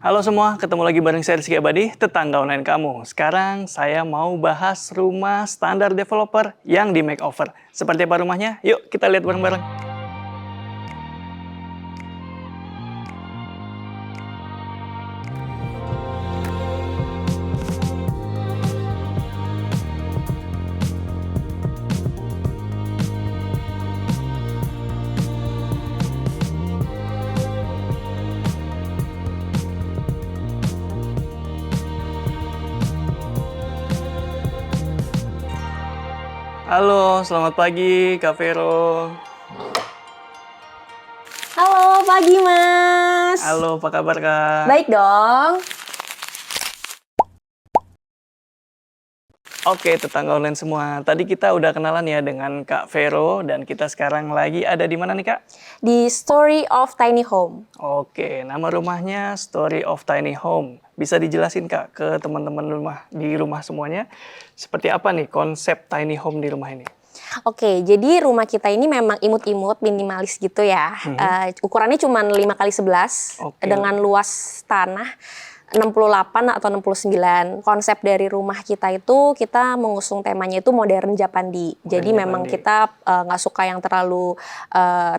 Halo semua, ketemu lagi bareng saya Rizky Abadi, tetangga online kamu. Sekarang saya mau bahas rumah standar developer yang di makeover. Seperti apa rumahnya? Yuk kita lihat bareng-bareng. Halo, selamat pagi Kak Vero. Halo, pagi Mas. Halo, apa kabar Kak? Baik dong. Oke, tetangga online semua. Tadi kita udah kenalan ya dengan Kak Vero dan kita sekarang lagi ada di mana nih Kak? Di Story of Tiny Home. Oke, nama rumahnya Story of Tiny Home. Bisa dijelasin Kak ke teman-teman rumah semuanya seperti apa nih konsep tiny home di rumah ini? Oke, jadi rumah kita ini memang imut-imut, minimalis gitu ya. Ukurannya cuma 5x11 Oke. dengan luas tanah 68 atau 69. Konsep dari rumah kita itu kita mengusung temanya itu modern Japandi. Jadi memang Japandi. kita nggak suka yang terlalu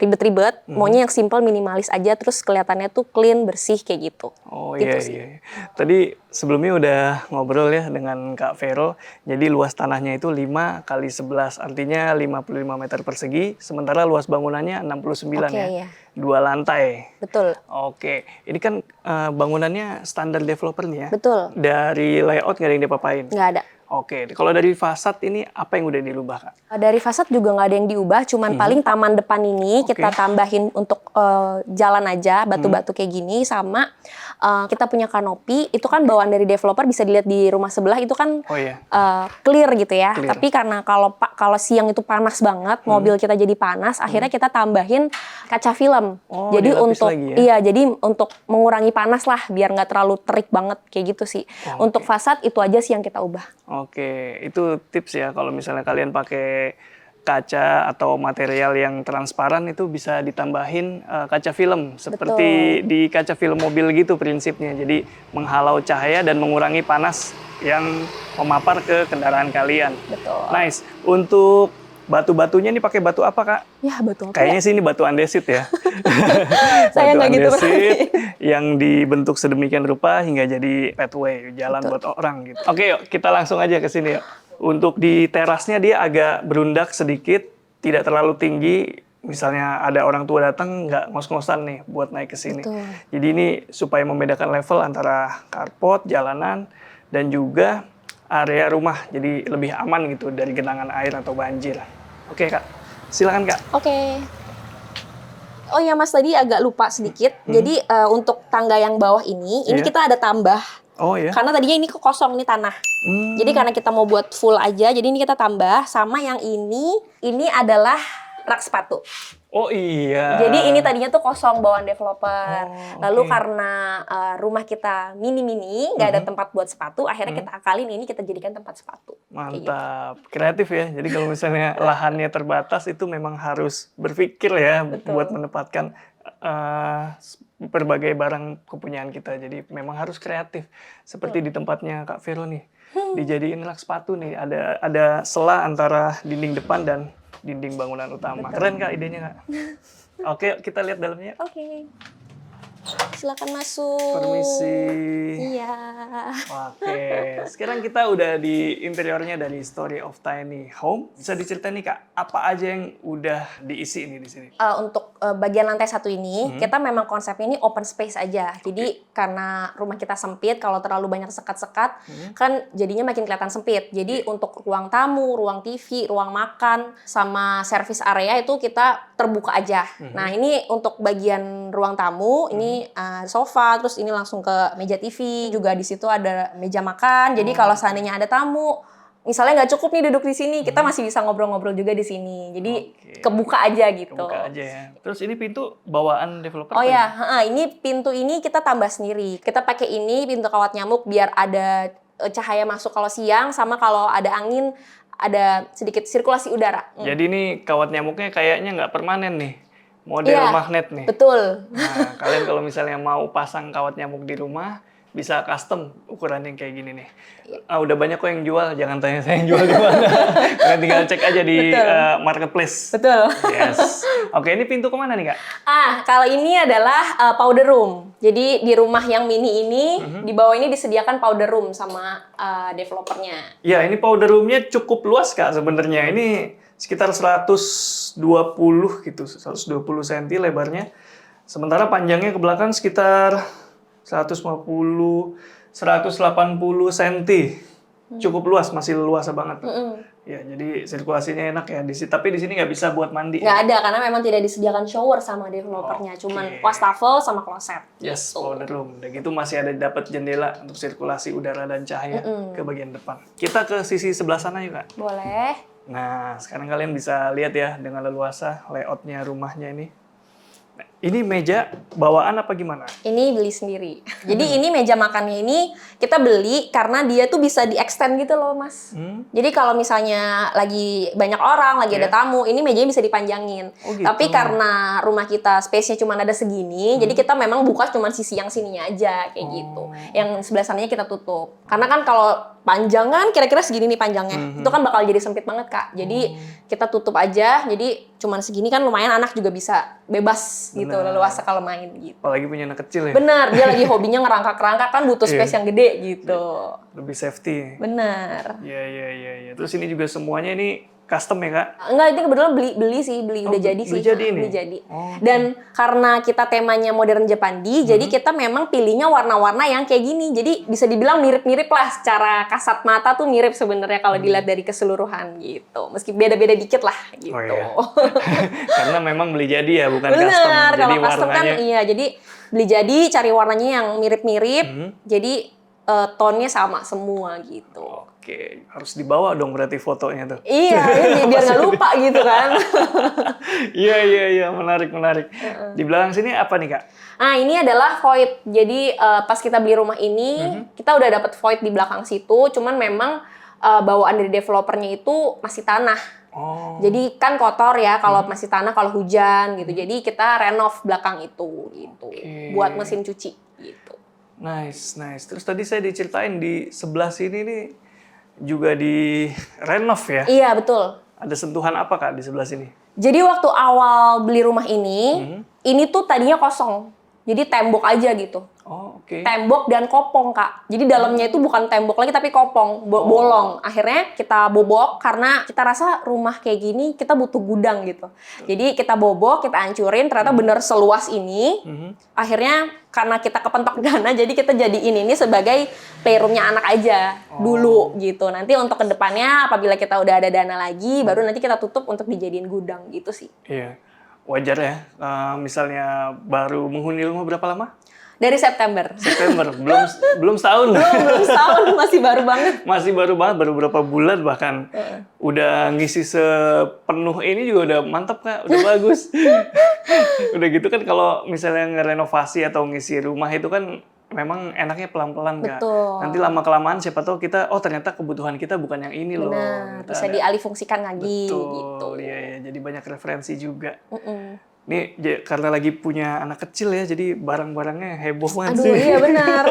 ribet-ribet, maunya yang simple, minimalis aja, terus kelihatannya tuh clean, bersih kayak gitu. Oh Gitu iya, sih. iya. Tadi sebelumnya udah ngobrol ya dengan Kak Vero. Jadi luas tanahnya itu 5x11, artinya 55 meter persegi. Sementara luas bangunannya 69 Oke, ya. iya. 2 lantai. Betul. Oke, ini kan bangunannya standar developer nih ya. Betul. Dari layout nggak ada yang diapa-apain? Nggak ada. Oke, kalau dari fasad ini apa yang udah dirubah Kak? Dari fasad juga nggak ada yang diubah, cuman paling taman depan ini kita tambahin untuk jalan aja, batu-batu kayak gini, sama kita punya kanopi, itu kan bawaan dari developer, bisa dilihat di rumah sebelah, itu kan Oh iya. clear gitu ya. Clear. Tapi karena kalau siang itu panas banget, mobil kita jadi panas, akhirnya kita tambahin kaca film. Oh, Jadi dilapis untuk lagi ya? iya, jadi untuk mengurangi panas lah, biar nggak terlalu terik banget kayak gitu sih. Untuk fasad itu aja sih yang kita ubah. Oke, itu tips ya kalau misalnya kalian pakai kaca atau material yang transparan itu bisa ditambahin kaca film seperti di kaca film mobil gitu prinsipnya. Jadi menghalau cahaya dan mengurangi panas yang memapar ke kendaraan kalian. Betul. Nice. Untuk batu-batunya nih pakai batu apa Kak? Ya, betul. Kayaknya sih ini batu andesit ya. Saya Batu nggak gitu, Pak. andesit yang dibentuk sedemikian rupa hingga jadi pathway, jalan buat orang gitu. Oke, yuk kita langsung aja ke sini yuk. Untuk di terasnya dia agak berundak sedikit, tidak terlalu tinggi. Misalnya ada orang tua datang nggak ngos-ngosan nih buat naik ke sini. Betul. Jadi ini supaya membedakan level antara carport, jalanan, dan juga area rumah. Jadi lebih aman gitu dari genangan air atau banjir. Oke Kak, silakan Kak. Oke. Oh ya Mas, tadi agak lupa sedikit. Jadi untuk tangga yang bawah ini Iya. kita ada tambah. Oh ya. Karena tadinya ini kosong nih tanah. Jadi karena kita mau buat full aja, jadi ini kita tambah. Sama yang ini adalah rak sepatu. Oh iya. Jadi ini tadinya tuh kosong bawaan developer. Oh, Lalu oke. karena rumah kita mini-mini, nggak ada tempat buat sepatu, akhirnya kita akalin ini kita jadikan tempat sepatu. Kayak gitu. Mantap, kreatif ya. Jadi kalau misalnya lahannya terbatas itu memang harus berpikir ya buat menempatkan berbagai barang kepunyaan kita. Jadi memang harus kreatif. Seperti di tempatnya Kak Vero nih, dijadiin rak sepatu nih. Ada sela antara dinding depan dan dinding bangunan utama. Keren Kak idenya Kak. Oke, kita lihat dalamnya. Oke. Silakan masuk. Permisi. Iya. Oke, sekarang kita udah di interiornya dari Story of Tiny Home. Bisa diceritain nih Kak, apa aja yang udah diisi ini di sini? Untuk bagian lantai satu ini, kita memang konsepnya ini open space aja. Jadi karena rumah kita sempit, kalau terlalu banyak sekat-sekat, kan jadinya makin kelihatan sempit. Jadi untuk ruang tamu, ruang TV, ruang makan, sama service area itu kita terbuka aja. Nah ini untuk bagian ruang tamu, ini sofa, terus ini langsung ke meja TV, juga di situ ada meja makan. Jadi kalau seandainya ada tamu, misalnya nggak cukup nih duduk di sini, kita masih bisa ngobrol-ngobrol juga di sini. Jadi kebuka aja gitu. Kebuka aja ya. Terus ini pintu bawaan developer Oh apa ya, ini pintu ini kita tambah sendiri. Kita pakai ini pintu kawat nyamuk biar ada cahaya masuk kalau siang, sama kalau ada angin ada sedikit sirkulasi udara. Jadi ini kawat nyamuknya kayaknya nggak permanen nih. model Iya, magnet nih. betul. Nah, kalian kalau misalnya mau pasang kawat nyamuk di rumah, bisa custom ukuran yang kayak gini nih. Udah banyak kok yang jual, jangan tanya saya yang jual di mana. Kalian tinggal cek aja di Betul. marketplace. Betul. Yes. Oke, ini pintu kemana nih, Kak? Kalau ini adalah powder room. Jadi di rumah yang mini ini, di bawah ini disediakan powder room sama developernya. Ya, ini powder room-nya cukup luas, Kak, sebenarnya. Ini sekitar 120 gitu, 120 cm lebarnya. Sementara panjangnya ke belakang sekitar 150, 180 cm. Cukup luas, masih luas banget. Ya, jadi sirkulasinya enak ya. Tapi di sini nggak bisa buat mandi. Nggak ada, karena memang tidak disediakan shower sama developernya. Cuman wastafel sama kloset. Yes, Gitu. powder room. Dan gitu masih ada dapat jendela untuk sirkulasi udara dan cahaya ke bagian depan. Kita ke sisi sebelah sana yuk, Kak. Boleh. Nah, sekarang kalian bisa lihat ya dengan leluasa layoutnya rumahnya ini. Nah, ini meja bawaan apa gimana? Ini beli sendiri. Jadi ini meja makannya ini kita beli karena dia tuh bisa di-extend gitu loh, Mas. Jadi kalau misalnya lagi banyak orang, lagi ada tamu, ini mejanya bisa dipanjangin. Oh, gitu. Tapi karena rumah kita space-nya cuma ada segini, jadi kita memang buka cuma sisi yang sininya aja kayak gitu. Yang sebelah sananya kita tutup. Karena kan kalau panjang kan kira-kira segini nih panjangnya. Itu kan bakal jadi sempit banget, Kak. Jadi kita tutup aja. Jadi cuman segini kan lumayan anak juga bisa bebas gitu, leluasa kalau main gitu. Apalagi punya anak kecil ya. Bener, dia lagi hobinya ngerangkak-rangkak kan butuh space yang gede gitu. Lebih safety. Bener. Iya. Terus ini juga semuanya ini custom ya, Kak? Enggak, ini kebetulan beli sih, udah jadi beli sih. jadi ini? Beli jadi. Oh, Dan karena kita temanya modern Japandi, jadi kita memang pilihnya warna-warna yang kayak gini. Jadi bisa dibilang mirip-mirip lah, secara kasat mata tuh mirip sebenarnya kalau dilihat dari keseluruhan gitu. Meski beda-beda dikit lah gitu. Oh, iya. Karena memang beli jadi ya, bukan Bener, custom. Jadi kalau custom kan warnanya iya, jadi beli jadi cari warnanya yang mirip-mirip, jadi tone-nya sama semua gitu. Oke, harus dibawa dong berarti fotonya tuh. Iya, biar nggak lupa gitu kan. Iya, menarik. Di belakang sini apa nih, Kak? Nah, ini adalah void. Jadi pas kita beli rumah ini, kita udah dapet void di belakang situ, cuman memang bawaan dari developernya itu masih tanah. Oh. Jadi kan kotor ya kalau masih tanah, kalau hujan gitu. Jadi kita renov belakang itu gitu. Buat mesin cuci gitu. Nice. Terus tadi saya diceritain di sebelah sini nih juga di renov ya. Iya, betul. Ada sentuhan apa, Kak, di sebelah sini? Jadi waktu awal beli rumah ini tuh tadinya kosong. Jadi tembok aja gitu. Oh, oke. Tembok dan kopong, Kak. Jadi dalamnya itu bukan tembok lagi tapi kopong, bolong. Akhirnya kita bobok karena kita rasa rumah kayak gini kita butuh gudang gitu. Jadi kita bobok, kita hancurin, ternyata bener seluas ini. Akhirnya karena kita kepentok dana, jadi kita jadiin ini sebagai playroom-nya anak aja dulu gitu. Nanti untuk kedepannya apabila kita udah ada dana lagi, baru nanti kita tutup untuk dijadiin gudang gitu sih. Iya. Wajar ya. Misalnya baru menghuni rumah berapa lama? Dari September. belum setahun. Belum setahun, masih baru banget. Masih baru banget, baru beberapa bulan bahkan. Udah ngisi sepenuh ini juga udah mantap, Kak, udah bagus. Udah gitu kan kalau misalnya ngerenovasi atau ngisi rumah itu kan memang enaknya pelan-pelan, Kak. Betul. Nanti lama-kelamaan siapa tahu kita, ternyata kebutuhan kita bukan yang ini loh. Benar, Kita bisa ada- dialihfungsikan lagi Betul, gitu. iya. Jadi banyak referensi juga. Ini karena lagi punya anak kecil ya, jadi barang-barangnya heboh banget Aduh, sih. iya benar.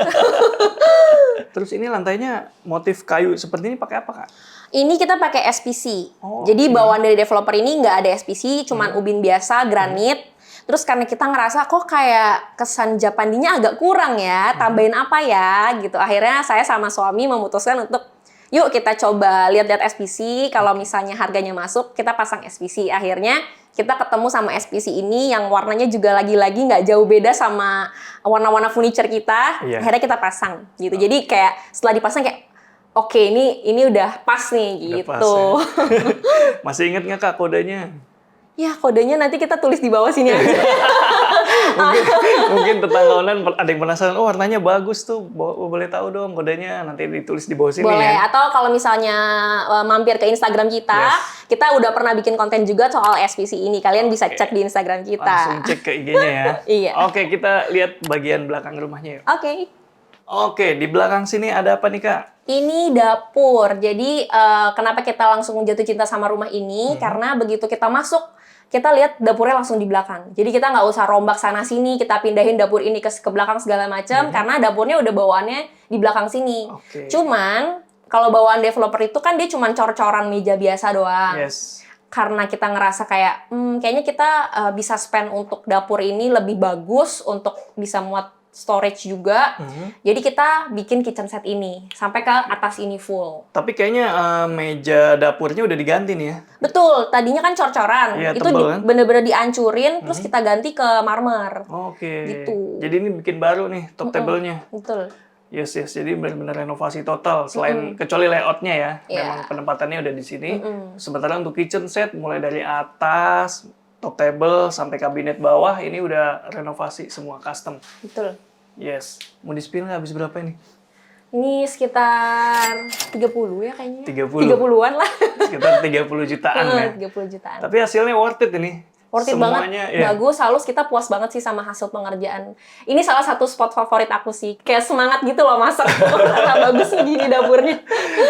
Terus ini lantainya motif kayu seperti ini pakai apa, Kak? Ini kita pakai SPC. Oh, Jadi bawaan dari developer ini nggak ada SPC, cuman ubin biasa, granit. Terus karena kita ngerasa kok kayak kesan Japandinya agak kurang ya, tambahin apa ya gitu. Akhirnya saya sama suami memutuskan untuk yuk kita coba lihat-lihat SPC, kalau misalnya harganya masuk, kita pasang SPC. Akhirnya kita ketemu sama SPC ini yang warnanya juga lagi-lagi nggak jauh beda sama warna-warna furniture kita. Iya. Akhirnya kita pasang gitu. Jadi kayak setelah dipasang kayak oke, ini udah pas nih Udah pas, gitu. ya. Masih inget nggak, Kak, kodenya? Ya, kodenya nanti kita tulis di bawah sini aja. Mungkin tetangga online ada yang penasaran, warnanya bagus tuh, boleh tahu dong kodenya, nanti ditulis di bawah sini Boleh, ya. atau kalau misalnya mampir ke Instagram kita, kita udah pernah bikin konten juga soal SPC ini. Kalian bisa cek di Instagram kita. Langsung cek ke IG-nya ya. Iya. Oke, kita lihat bagian belakang rumahnya yuk. Oke. Oke, di belakang sini ada apa nih, Kak? Ini dapur. Jadi kenapa kita langsung jatuh cinta sama rumah ini? Karena begitu kita masuk kita lihat dapurnya langsung di belakang. Jadi kita nggak usah rombak sana sini, kita pindahin dapur ini ke belakang segala macam, karena dapurnya udah bawaannya di belakang sini. Oke. Cuman kalau bawaan developer itu kan dia cuman cor-coran meja biasa doang. Yes. Karena kita ngerasa kayak, kayaknya kita bisa spend untuk dapur ini lebih bagus, untuk bisa muat storage juga. Jadi kita bikin kitchen set ini sampai ke atas ini full. Tapi kayaknya meja dapurnya udah diganti nih ya. Betul, tadinya kan cor-coran. Iya, Itu tebel kan? bener-bener dihancurin, terus kita ganti ke marmer. Oke. Gitu. Jadi ini bikin baru nih top table-nya. Betul. Yes. Jadi benar-benar renovasi total. Selain kecuali layoutnya ya, Iya. memang penempatannya udah di sini. Sementara untuk kitchen set mulai dari atas, top table sampai kabinet bawah ini udah renovasi semua custom. Betul. Yes. Mau di-spill nggak habis berapa ini? Ini sekitar 30 ya kayaknya. 30. 30-an lah. Sekitar 30 jutaan ya. 30 jutaan. Tapi hasilnya worth it ini. Worth it Semuanya, banget, bagus, halus, kita puas banget sih sama hasil pengerjaan. Ini salah satu spot favorit aku sih. Kayak semangat gitu loh masak. Karena bagus begini dapurnya.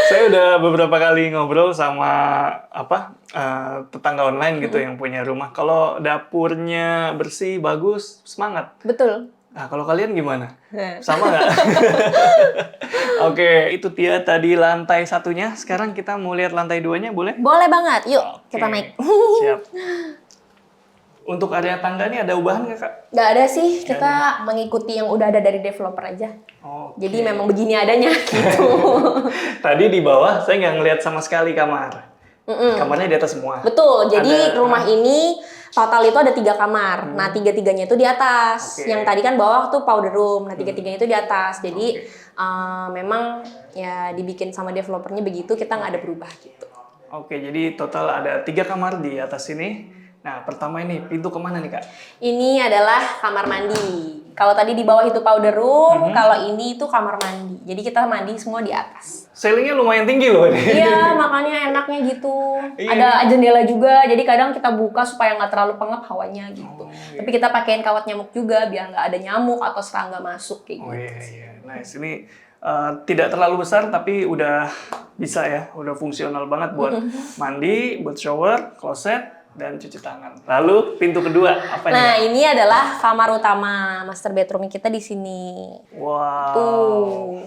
Saya udah beberapa kali ngobrol sama tetangga online gitu yang punya rumah. Kalau dapurnya bersih, bagus, semangat. Betul. Nah, kalau kalian gimana? Sama nggak? Oke, itu dia tadi lantai satunya. Sekarang kita mau lihat lantai duanya, boleh? Boleh banget, yuk kita Oke, naik. Siap. Untuk area tangga nih ada ubahan nggak, Kak? Nggak ada sih, kita mengikuti yang udah ada dari developer aja. Oke. Jadi memang begini adanya gitu. Tadi di bawah saya nggak ngelihat sama sekali kamar. Kamarnya di atas semua. Betul, jadi Ada- rumah ini total itu ada 3 kamar. Nah, 3-3-nya itu di atas. Oke. Yang tadi kan bawah tuh powder room. Nah, 3-3-nya itu di atas. Jadi memang ya dibikin sama developernya begitu, kita nggak ada berubah gitu. Oke, jadi total ada 3 kamar di atas sini. Nah, pertama ini pintu kemana nih, Kak? Ini adalah kamar mandi. Kalau tadi di bawah itu powder room, kalau ini itu kamar mandi. Jadi kita mandi semua di atas. Ceilingnya lumayan tinggi loh ini. Iya, makanya enaknya gitu. Iya. Ada jendela juga, jadi kadang kita buka supaya nggak terlalu pengap hawanya gitu. Tapi kita pakein kawat nyamuk juga biar nggak ada nyamuk atau serangga masuk kayak Oh gitu. iya. Nice. Ini tidak terlalu besar tapi udah bisa ya, udah fungsional banget buat mandi, buat shower, kloset, dan cuci tangan. Lalu pintu kedua apa nih? Nah, ini adalah kamar utama master bedroom kita di sini. Wow. Tuh.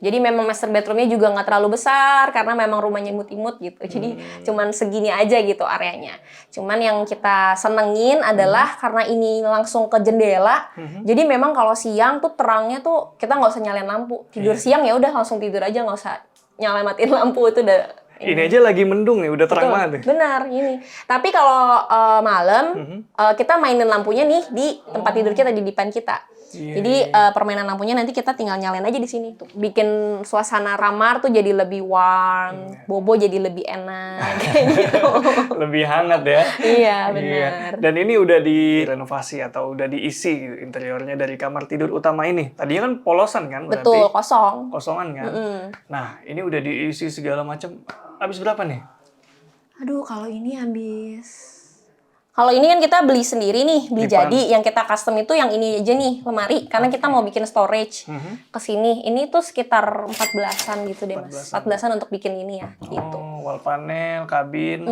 Jadi memang master bedroomnya juga nggak terlalu besar karena memang rumahnya imut-imut gitu. Jadi cuman segini aja gitu areanya. Cuman yang kita senengin adalah karena ini langsung ke jendela. Jadi memang kalau siang tuh terangnya tuh kita nggak usah nyalain lampu. Tidur siang ya udah langsung tidur aja, nggak usah nyalain lampu, itu udah. Ini aja lagi mendung nih, udah terang banget nih. Benar, ini. Tapi kalau malam, kita mainin lampunya nih di tempat tidur kita, di depan kita. Iya, Jadi permainan lampunya nanti kita tinggal nyalain aja di sini. Tuh. Bikin suasana kamar tuh jadi lebih warm, bobo jadi lebih enak, kayak gitu. Lebih hangat ya. Iya, benar. Dan ini udah direnovasi atau udah diisi gitu, interiornya dari kamar tidur utama ini. Tadinya kan polosan kan berarti? Betul, kosong. Kosongan kan? Nah, ini udah diisi segala macam. Habis berapa nih? Aduh, kalau ini habis. Kalau ini kan kita beli sendiri nih, beli Dipan. jadi. Yang kita custom itu yang ini aja nih, lemari. Karena kita mau bikin storage ke sini. Ini tuh sekitar 14-an gitu deh, Mas. 14-an untuk bikin ini ya, gitu. Oh, wall panel, kabin,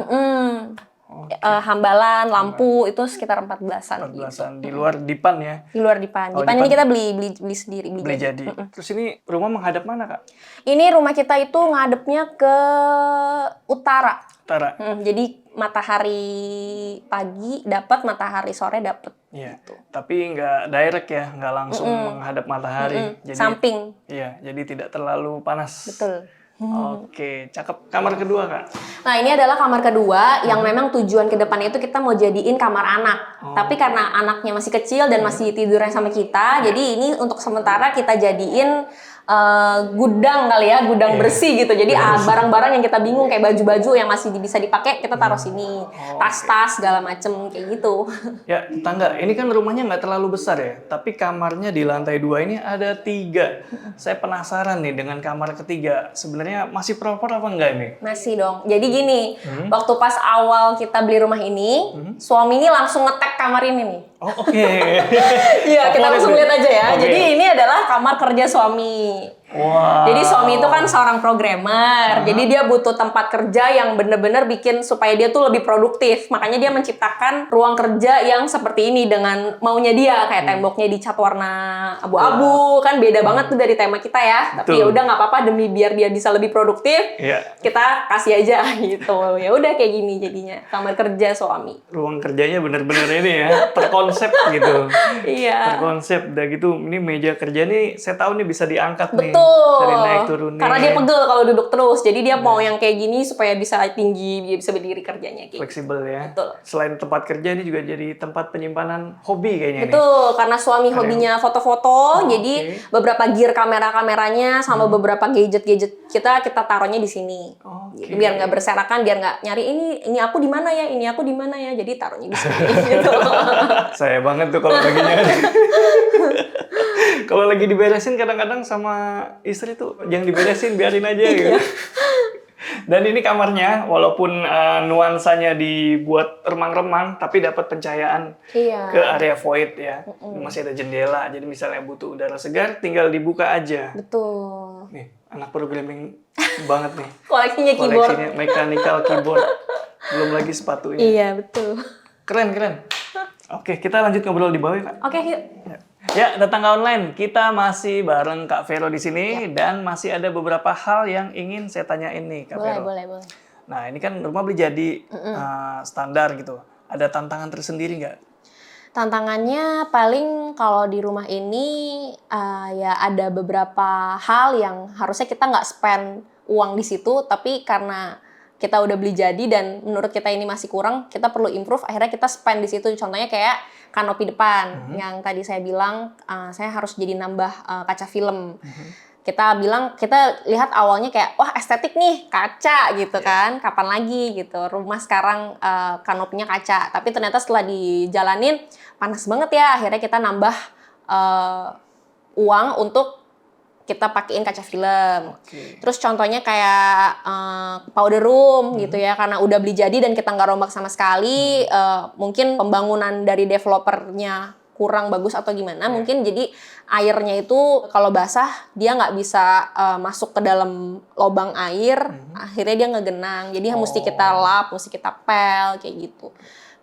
Hambalan, lampu, itu sekitar 14-an. 14-an. Di luar dipan ya? Di luar dipan. Oh, Dipan ini dipan. kita beli sendiri, Beli jadi. Terus ini rumah menghadap mana, Kak? Ini rumah kita itu ngadepnya ke utara. Utara. Jadi matahari pagi dapat, matahari sore dapat. Iya. Tapi nggak direct ya, nggak langsung menghadap matahari. Jadi, Samping. iya, jadi tidak terlalu panas. Betul. Oke, cakep. Kamar kedua, Kak? Nah, ini adalah kamar kedua yang memang tujuan ke depannya itu kita mau jadiin kamar anak. Tapi karena anaknya masih kecil dan masih tidurnya sama kita, jadi ini untuk sementara kita jadiin gudang kali ya, gudang bersih gitu. Jadi barang-barang yang kita bingung kayak baju-baju yang masih bisa dipakai kita taruh sini. Tas-tas segala macem kayak gitu. Ya, tangga. Ini kan rumahnya nggak terlalu besar ya, tapi kamarnya di lantai 2 ini ada 3. Saya penasaran nih dengan kamar ketiga. Sebenarnya masih proper apa enggak ini? Masih dong. Jadi gini, waktu pas awal kita beli rumah ini, suami ini langsung ngetek kamar ini nih. Oh, oke. Iya, kita Favorit langsung nih. lihat aja ya. Oke. Jadi ini adalah kamar kerja suami. Wow. Jadi suami itu kan seorang programmer, jadi dia butuh tempat kerja yang bener-bener bikin supaya dia tuh lebih produktif. Makanya dia menciptakan ruang kerja yang seperti ini dengan maunya dia, kayak temboknya dicat warna abu-abu, kan beda banget tuh dari tema kita ya. Tapi ya Betul. udah nggak apa-apa demi biar dia bisa lebih produktif, Iya. kita kasih aja gitu. Ya udah kayak gini jadinya kamar kerja suami. Ruang kerjanya bener-bener ini ya, terkonsep gitu. Iya. Terkonsep, udah gitu, ini meja kerja nih, saya tahu nih bisa diangkat nih. Betul. Bisa naik turunin. Karena dia pegel kalau duduk terus. Jadi dia mau yang kayak gini supaya bisa tinggi, dia bisa berdiri kerjanya kayak gitu. Fleksibel ya. Betul. Selain tempat kerja, ini juga jadi tempat penyimpanan hobi kayaknya nih. Betul, karena suami hobinya foto-foto, jadi oke. beberapa gear kamera-kameranya sama beberapa gadget-gadget kita taruhnya di sini. Oke. Gitu, biar nggak berserakan, biar nggak nyari ini aku di mana ya, ini aku di mana ya. Jadi taruhnya di sini gitu. Saya banget tuh kalau lagi nyari. Kalau lagi diberesin kadang-kadang sama istri tuh, jangan diberesin, biarin aja gitu. Dan ini kamarnya, walaupun nuansanya dibuat remang-remang, tapi dapat pencahayaan Iya. ke area void ya. Masih ada jendela, jadi misalnya butuh udara segar, tinggal dibuka aja. Betul. Nih, anak programming banget nih. Koleksinya keyboard. Koleksinya mechanical keyboard. Belum lagi sepatunya. Iya, betul. Keren, keren. Oke, kita lanjut ngobrol di bawah ya, Kak. Oke, yuk. Ya, tetangga online. Kita masih bareng Kak Vero di sini dan masih ada beberapa hal yang ingin saya tanyain nih, Kak Vero. Boleh. Nah, ini kan rumah beli jadi standar gitu. Ada tantangan tersendiri nggak? Tantangannya paling kalau di rumah ini ya ada beberapa hal yang harusnya kita nggak spend uang di situ, tapi karena kita udah beli jadi dan menurut kita ini masih kurang, kita perlu improve, akhirnya kita spend di situ. Contohnya kayak kanopi depan yang tadi saya bilang saya harus jadi nambah kaca film. Kita lihat awalnya kayak wah estetik nih kaca gitu kan, kapan lagi gitu rumah sekarang kanopinya kaca, tapi ternyata setelah dijalanin panas banget ya, akhirnya kita nambah uang untuk kita pakein kaca film. Terus contohnya kayak powder room gitu ya, karena udah beli jadi dan kita nggak rombak sama sekali, mungkin pembangunan dari developernya kurang bagus atau gimana, mungkin jadi airnya itu kalau basah dia nggak bisa masuk ke dalam lubang air, akhirnya dia ngegenang, jadi mesti kita lap, mesti kita pel kayak gitu.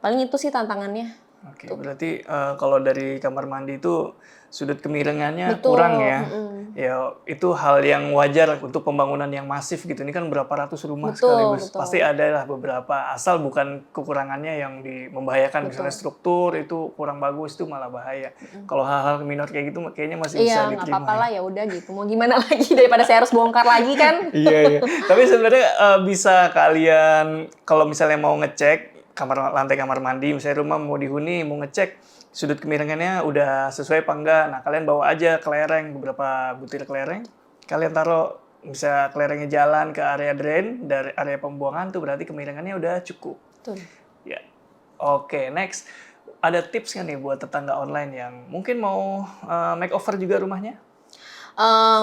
Paling itu sih tantangannya. Oke, berarti kalau dari kamar mandi itu sudut kemiringannya Betul. kurang ya. Ya, itu hal yang wajar untuk pembangunan yang masif gitu. Ini kan berapa ratus rumah sekaligus. Betul. Pasti ada lah beberapa, asal bukan kekurangannya yang membahayakan. Misalnya struktur itu kurang bagus, itu malah bahaya. Kalau hal-hal minor kayak gitu kayaknya masih bisa Iya, nggak diterima. apa-apa lah, ya udah gitu. Mau gimana lagi daripada saya harus bongkar lagi kan? Iya. Tapi sebenarnya bisa kalian kalau misalnya mau ngecek lantai kamar mandi, misalnya rumah mau dihuni, mau ngecek sudut kemiringannya udah sesuai apa enggak. Nah, kalian bawa aja kelereng, beberapa butir kelereng. Kalian taruh, bisa kelerengnya jalan ke area drain, dari area pembuangan tuh berarti kemiringannya udah cukup. Betul. Ya. Oke, next. Ada tips nggak nih buat tetangga online yang mungkin mau makeover juga rumahnya?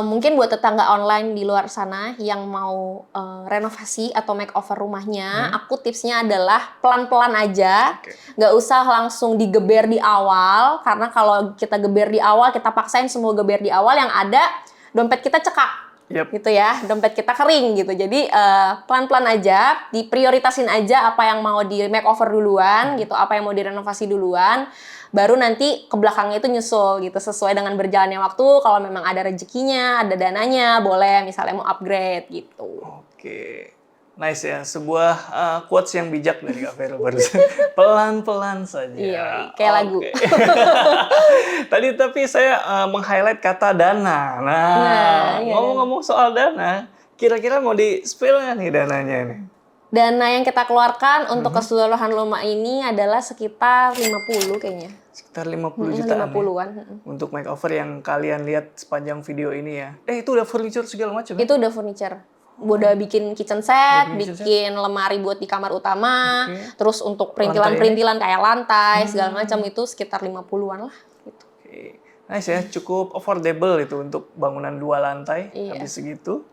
Mungkin buat tetangga online di luar sana yang mau renovasi atau makeover rumahnya, aku tipsnya adalah pelan-pelan aja, nggak usah langsung digeber di awal, karena kalau kita geber di awal, kita paksain semua geber di awal, yang ada dompet kita cekak. Gitu ya, dompet kita kering gitu. Jadi pelan-pelan aja, diprioritasin aja apa yang mau di makeover duluan gitu, apa yang mau direnovasi duluan. Baru nanti ke belakangnya itu nyusul gitu, sesuai dengan berjalannya waktu. Kalau memang ada rezekinya, ada dananya, boleh misalnya mau upgrade gitu. Oke, nice ya. Sebuah quotes yang bijak dari Kak Vero barusan. Pelan-pelan saja. Iya, kayak lagu. Tadi tapi saya meng-highlight kata dana. Nah, ngomong-ngomong soal dana, kira-kira mau di-spill nggak nih dananya nih? Dana yang kita keluarkan untuk keseluruhan rumah ini adalah sekitar 50 kayaknya. Sekitar 50 jutaan 50-an. ya? Untuk makeover yang kalian lihat sepanjang video ini ya. Itu udah furniture segala macam? Itu udah furniture. Udah bikin kitchen set, bikin lemari buat di kamar utama, terus untuk perintilan-perintilan kayak lantai, segala macam itu sekitar 50-an lah. Gitu. Oke. Nice ya, cukup affordable itu untuk bangunan 2 lantai, habis segitu.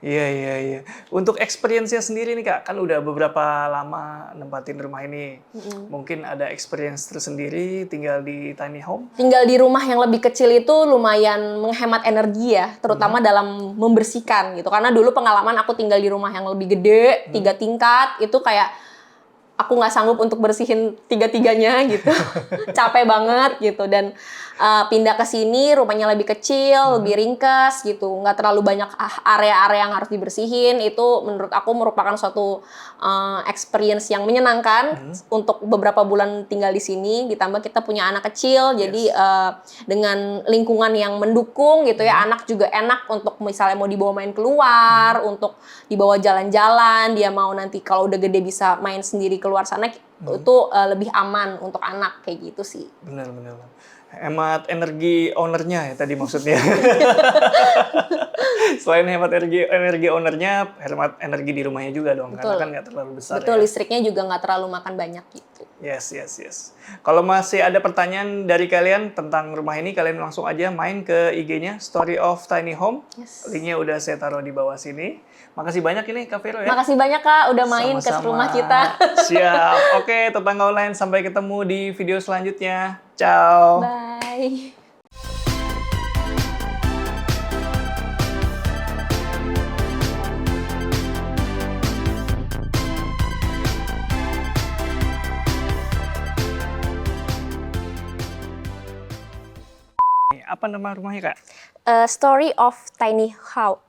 Iya, iya, iya. Untuk experience-nya sendiri nih Kak, kan udah beberapa lama nempatin rumah ini. Mungkin ada experience tersendiri tinggal di tiny home? Tinggal di rumah yang lebih kecil itu lumayan menghemat energi ya, terutama dalam membersihkan gitu. Karena dulu pengalaman aku tinggal di rumah yang lebih gede, 3 tingkat, itu kayak aku nggak sanggup untuk bersihin tiga-tiganya gitu. Capek banget gitu. Dan pindah ke sini rumahnya lebih kecil, lebih ringkas gitu. Nggak terlalu banyak area-area yang harus dibersihin. Itu menurut aku merupakan suatu experience yang menyenangkan untuk beberapa bulan tinggal di sini. Ditambah kita punya anak kecil, jadi dengan lingkungan yang mendukung gitu ya, anak juga enak untuk misalnya mau dibawa main keluar, untuk dibawa jalan-jalan, dia mau nanti kalau udah gede bisa main sendiri keluar sana, itu lebih aman untuk anak kayak gitu sih. Benar, benar. Hemat energi ownernya ya tadi maksudnya. Selain hemat energi ownernya, hemat energi di rumahnya juga dong, Betul. karena kan nggak terlalu besar Betul, ya. listriknya juga nggak terlalu makan banyak gitu. Yes, yes, yes. Kalau masih ada pertanyaan dari kalian tentang rumah ini, kalian langsung aja main ke IG-nya Story of Tiny Home. Yes. Linknya udah saya taruh di bawah sini. Makasih banyak ini Kak Vero ya. Makasih banyak Kak udah main ke Sama-sama. rumah kita. Siap. Oke, tetangga online. Sampai ketemu di video selanjutnya. Ciao. Bye. Apa nama rumahnya Kak? Story of Tiny House.